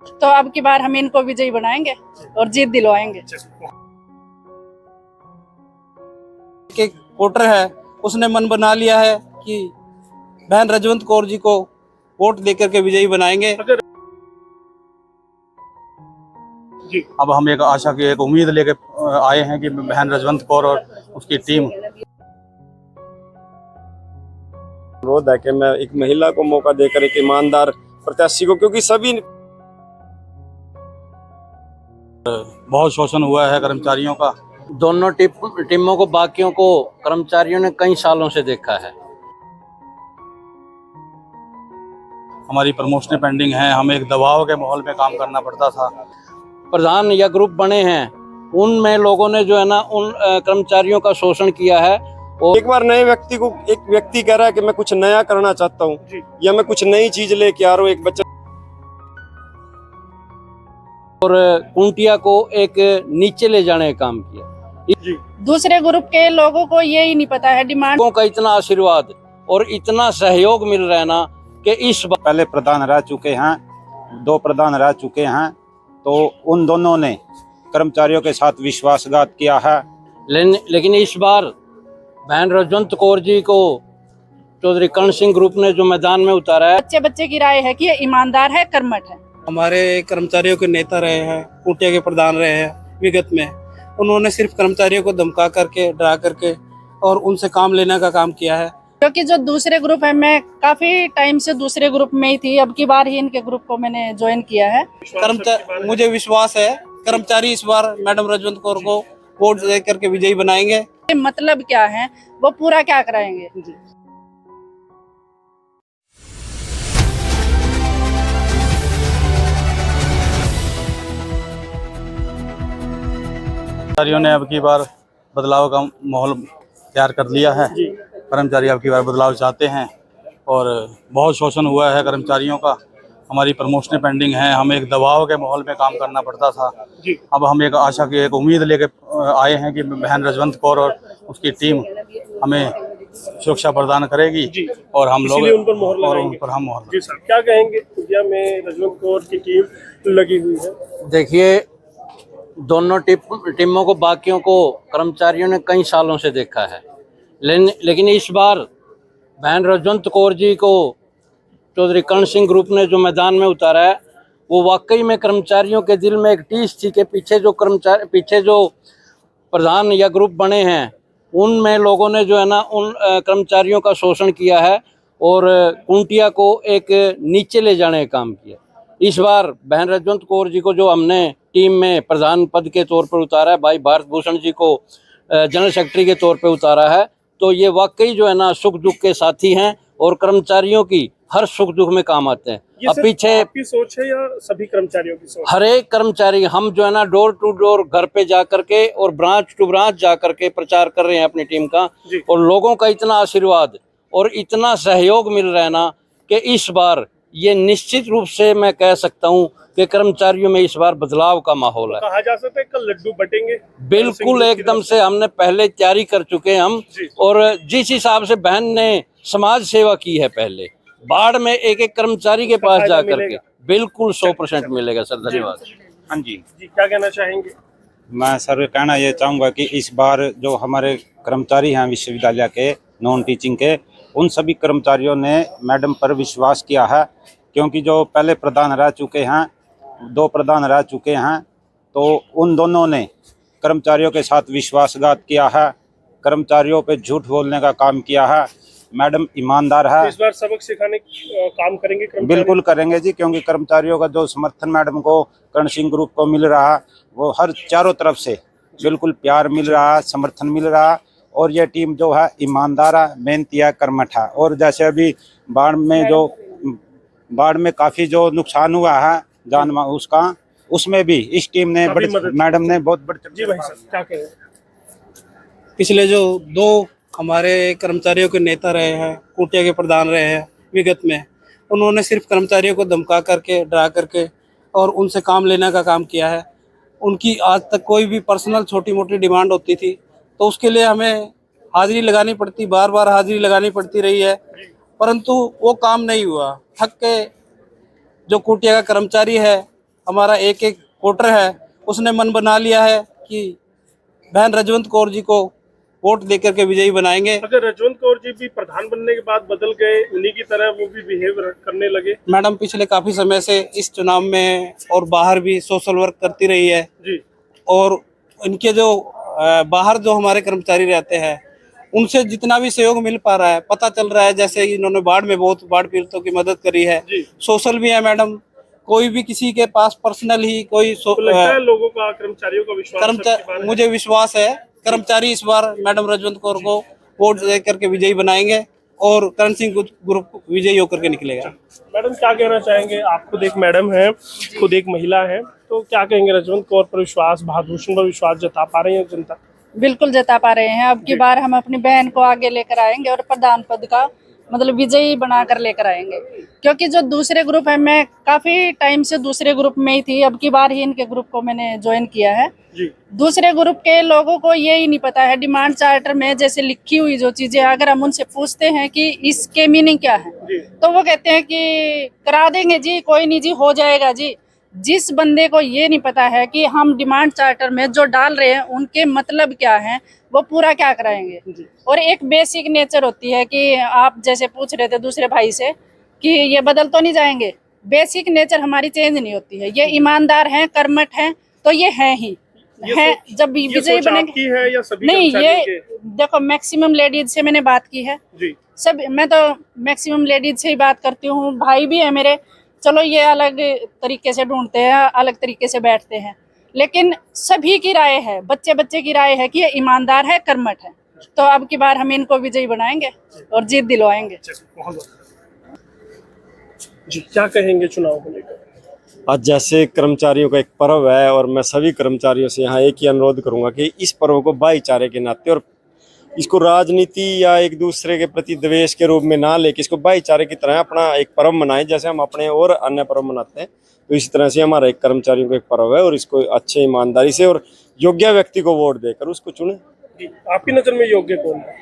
तो अब की बार हम इनको विजयी बनाएंगे और जीत दिलवाएंगे। के वोटर है उसने मन बना लिया है कि बहन रजवंत कौर जी को वोट देकर के विजयी बनाएंगे। अब हम एक आशा की एक उम्मीद लेके आए हैं कि बहन रजवंत कौर और उसकी टीम। अनुरोध है कि मैं एक महिला को मौका देकर एक ईमानदार प्रत्याशी को, क्योंकि सभी बहुत शोषण हुआ है कर्मचारियों का। दोनों टीमों को, बाकियों को कर्मचारियों ने कई सालों से देखा है। हमारी प्रमोशनें पेंडिंग हैं, हमें एक दबाव के माहौल में काम करना पड़ता था। प्रधान या ग्रुप बने हैं, उनमें लोगों ने जो है ना उन कर्मचारियों का शोषण किया है। और एक बार नए व्यक्ति को, एक व्यक्ति कह रहा है कि मैं कुछ नया करना चाहता हूँ या मैं कुछ नई चीज लेके आ रहा हूँ, एक बच्चा और कुंटिया को एक नीचे ले जाने का काम किया। दूसरे ग्रुप के लोगों को ये ही नहीं पता है डिमांड। लोगों का इतना आशीर्वाद और इतना सहयोग मिल रहा है ना कि इस बार पहले प्रधान रह चुके हैं, 2 प्रधान रह चुके हैं, तो उन दोनों ने कर्मचारियों के साथ विश्वासघात किया है। लेकिन इस बार बहन रजवंत कौर जी को चौधरी कर्ण सिंह ग्रुप ने जो मैदान में उतारा है। बच्चे बच्चे की राय है कि ये ईमानदार है, कर्मठ है। हमारे कर्मचारियों के नेता रहे हैं, कुटिया के प्रधान रहे हैं विगत में। उन्होंने सिर्फ कर्मचारियों को धमका करके, डरा करके और उनसे काम लेने का काम किया है। क्योंकि जो दूसरे ग्रुप है, मैं काफी टाइम से दूसरे ग्रुप में ही थी, अब की बार ही इनके ग्रुप को मैंने ज्वाइन किया है। मुझे विश्वास है कर्मचारी इस बार मैडम रजवंत कौर को वोट दे करके विजयी बनाएंगे। मतलब क्या है, वो पूरा क्या कराएंगे। कर्मचारियों ने अब की बार बदलाव का माहौल तैयार कर लिया है। कर्मचारी अब की बार बदलाव चाहते हैं और बहुत शोषण हुआ है कर्मचारियों का। हमारी प्रमोशनें पेंडिंग हैं, हमें एक दबाव के माहौल में काम करना पड़ता था। अब हम एक आशा की एक उम्मीद लेके आए हैं कि बहन रजवंत कौर और उसकी टीम हमें सुरक्षा प्रदान करेगी और हम लोग उन पर मोहर और लगाएंगे। उन पर हम मोहर जी सर, क्या कहेंगे कुटिया में रजवंत कौर की टीम लगी हुई है? देखिए, दोनों टीमों को, बाकियों को कर्मचारियों ने कई सालों से देखा है। लेकिन इस बार बहन रजवंत कौर जी को चौधरी कर्ण सिंह ग्रुप ने जो मैदान में उतारा है, वो वाकई में कर्मचारियों के दिल में एक टीस थी कि पीछे जो प्रधान या ग्रुप बने हैं, उनमें लोगों ने जो है ना उन कर्मचारियों का शोषण किया है और कुंटिया को एक नीचे ले जाने का काम किया। इस बार बहन रजवंत कौर जी को जो हमने टीम में प्रधान पद के तौर पर उतारा है, भाई भारत भूषण जी को जनरल सेक्रेटरी के तौर पर उतारा है, तो ये वाकई जो है ना सुख दुख के साथी हैं और कर्मचारियों की हर सुख दुख में काम आते हैं। अब पीछे आपकी सोच है या सभी कर्मचारियों की सोच? हर एक कर्मचारी, हम जो है ना डोर टू डोर, घर पे जा करके और ब्रांच टू ब्रांच जा करके प्रचार कर रहे हैं अपनी टीम का। और लोगों का इतना आशीर्वाद और इतना सहयोग मिल रहा है ना कि इस बार ये निश्चित रूप से मैं कह सकता हूँ कि कर्मचारियों में इस बार बदलाव का माहौल है। कहा जा सकता है कल लड्डू बटेंगे? बिल्कुल, एकदम से हमने पहले तैयारी कर चुके हैं हम। और जिस हिसाब से बहन ने समाज सेवा की है, पहले बाढ़ में एक एक कर्मचारी के पास जा करके, बिल्कुल 100% मिलेगा सर। धन्यवाद। हाँ जी, क्या कहना चाहेंगे? मैं सर कहना ये चाहूँगा कि इस बार जो हमारे कर्मचारी हैं विश्वविद्यालय के नॉन टीचिंग के, उन सभी कर्मचारियों ने मैडम पर विश्वास किया है, क्योंकि जो पहले प्रधान रह चुके हैं, 2 प्रधान रह चुके हैं, तो उन दोनों ने कर्मचारियों के साथ विश्वासघात किया है, कर्मचारियों पे झूठ बोलने का काम किया है। मैडम ईमानदार है। इस बार सबक सिखाने काम करेंगे कर्मचारी? बिल्कुल करेंगे जी, क्योंकि कर्मचारियों का जो समर्थन मैडम को, कर्ण सिंह ग्रुप को मिल रहा है, वो हर चारों तरफ से बिल्कुल प्यार मिल रहा है, समर्थन मिल रहा है। और ये टीम जो है ईमानदार है, मेहनती है, कर्मठ है। और जैसे अभी बाढ़ में काफ़ी जो नुकसान हुआ है जान उसका, उसमें भी इस टीम ने मैडम ने बहुत बड़ी। जी भाई साहब, क्या कहेंगे? पिछले जो 2 हमारे कर्मचारियों के नेता रहे हैं, कुटिया के प्रधान रहे हैं विगत में, उन्होंने सिर्फ कर्मचारियों को धमका करके, डरा करके और उनसे काम लेने का काम किया है। उनकी आज तक कोई भी पर्सनल छोटी मोटी डिमांड होती थी तो उसके लिए हमें हाजिरी लगानी पड़ती, बार बार हाजिरी लगानी पड़ती रही है, परंतु वो काम नहीं हुआ। थक के जो कुटिया का कर्मचारी है हमारा एक एक वोटर है उसने मन बना लिया है कि बहन रजवंत कौर जी को वोट देकर के विजयी बनाएंगे। अगर रजवंत कौर जी भी प्रधान बनने के बाद बदल गए, उन्हीं की तरह वो भी बिहेव करने लगे। मैडम पिछले काफी समय से इस चुनाव में और बाहर भी सोशल वर्क करती रही है जी। और इनके जो बाहर जो हमारे कर्मचारी रहते हैं उनसे जितना भी सहयोग मिल पा रहा है, पता चल रहा है जैसे इन्होंने बाढ़ में बहुत बाढ़ पीड़ितों की मदद करी है, सोशल भी है मैडम। कोई भी किसी के पास पर्सनल ही कोई तो लगता है लोगों का, कर्मचारियों का विश्वास, मुझे विश्वास है कर्मचारी इस बार मैडम रजवंत कौर को वोट दे करके विजयी बनाएंगे और करण सिंह ग्रुप विजयी होकर के निकलेगा। मैडम क्या कहना चाहेंगे? आप खुद एक मैडम हैं, खुद एक महिला हैं, तो क्या कहेंगे? रजवंत कौर पर विश्वास, भारत भूषण पर विश्वास जता पा रही है जनता? बिल्कुल जता पा रहे हैं। अब की बार हम अपनी बहन को आगे लेकर आएंगे और प्रधान पद का मतलब विजयी बनाकर लेकर आएंगे, क्योंकि जो दूसरे ग्रुप है, मैं काफी टाइम से दूसरे ग्रुप में ही थी, अब की बार ही इनके ग्रुप को मैंने ज्वाइन किया है। दूसरे ग्रुप के लोगों को ये ही नहीं पता है डिमांड चार्टर में जैसे लिखी हुई जो चीजें, अगर हम उनसे पूछते हैं कि इसके मीनिंग क्या है तो वो कहते हैं कि करा देंगे जी, कोई नहीं जी, हो जाएगा जी। जिस बंदे को ये नहीं पता है कि हम डिमांड चार्टर में जो डाल रहे हैं उनके मतलब क्या है, वो पूरा क्या कराएंगे। और एक बेसिक नेचर होती है कि आप जैसे पूछ रहे थे दूसरे भाई से कि ये बदल तो नहीं जाएंगे, बेसिक नेचर हमारी चेंज नहीं होती है। ये ईमानदार हैं, कर्मठ हैं, तो ये हैं ही है। जब विजयी बनेंगे है या सभी नहीं, ये देखो मैक्सिमम लेडीज से मैंने बात की है जी। सब, मैं तो मैक्सिमम लेडीज से ही बात करती हूँ। भाई भी है मेरे, चलो ये अलग तरीके से ढूंढते हैं, अलग तरीके से बैठते हैं, लेकिन सभी की राय है, बच्चे बच्चे की राय है कि ये ईमानदार है, कर्मठ है। तो अब की बार हम इनको विजयी बनाएंगे और जीत दिलवाएंगे। जी, क्या कहेंगे चुनाव को लेकर? आज जैसे कर्मचारियों का एक पर्व है और मैं सभी कर्मचारियों से यहाँ एक ही अनुरोध करूंगा कि इस पर्व को भाईचारे के नाते और इसको राजनीति या एक दूसरे के प्रति द्वेष के रूप में ना लेके इसको भाईचारे की तरह अपना एक पर्व मनाएं, जैसे हम अपने और अन्य पर्व मनाते हैं। तो इसी तरह से हमारा एक कर्मचारियों का एक पर्व है और इसको अच्छे ईमानदारी से और योग्य व्यक्ति को वोट देकर उसको चुने। आपकी नजर में योग्य कौन है?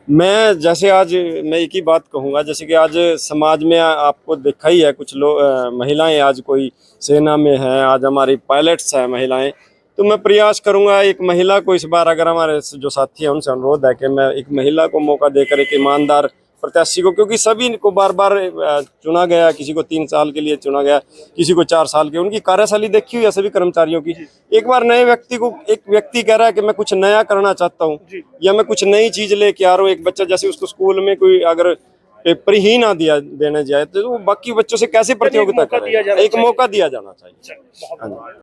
मैं जैसे आज मैं एक ही बात कहूँगा, जैसे कि आज समाज में आपको देखा ही है, कुछ लोग महिलाएं आज कोई सेना में है, आज हमारी पायलट्स है महिलाएं, तो मैं प्रयास करूंगा एक महिला को इस बार, अगर हमारे जो साथी हैं उनसे अनुरोध है कि मैं एक महिला को मौका देकर एक ईमानदार प्रत्याशी को, क्योंकि सभी को बार बार चुना गया, किसी को 3 साल के लिए चुना गया, किसी को 4 साल के, उनकी कार्यशैली देखी हुई है सभी कर्मचारियों की। एक बार नए व्यक्ति को, एक व्यक्ति कह रहा है कि मैं कुछ नया करना चाहता हूँ या मैं कुछ नई चीज लेके आ रहा हूँ, एक बच्चा जैसे उसको स्कूल में कोई अगर पेपर ही ना देने जाए तो वो बाकी बच्चों से कैसे प्रतियोगिता करें, एक मौका दिया जाना चाहिए।